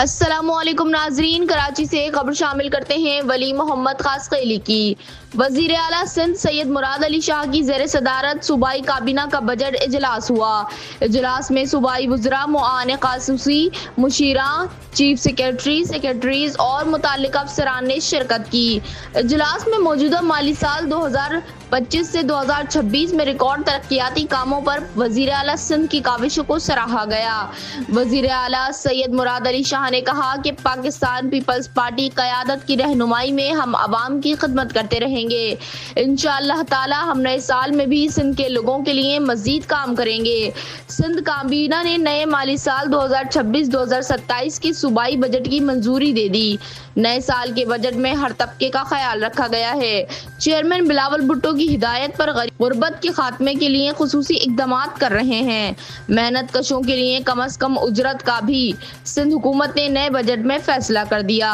अस्सलामुअलैकुम नाजरीन, कराची से खबर शामिल करते हैं वली मोहम्मद खासकैली की। वजीर आला सिंध सैयद मुराद अली शाह की जेर सदारत सूबाई काबीना का बजट इजलास हुआ। इजलास में सूबाई वज़रा, मुआन खासूसी, मुशीरा, चीफ सेक्रेटरीज और मुताल्लिक़ अफसरान ने शिरकत की। इजलास में मौजूदा माली साल 2025 से 2026 में रिकॉर्ड तरक्याती कामों पर वजीर आला सिंध की काविशों को सराहा गया। वजीर आला सैयद मुराद अली शाह ने कहा कि पाकिस्तान पीपल्स पार्टी क़यादत की रहनुमाई में हम आवाम की खिदमत करते रहेंगे। इंशाअल्लाह ताला हम नए साल में भी सिंध के लोगों के लिए मजीद काम करेंगे। सिंध काबीना ने नए माली साल 2026-2027 की सूबाई बजट की मंजूरी दे दी। नए साल के बजट में हर तबके का ख्याल रखा गया है। चेयरमैन बिलावल भुट्टो की हिदायत पर गुर्बत के खात्मे के लिए खुसूसी इक़दामात कर रहे हैं। मेहनत कशों के लिए कम अज कम उजरत का भी सिंध हुकूमत ने नए बजट में फैसला कर दिया।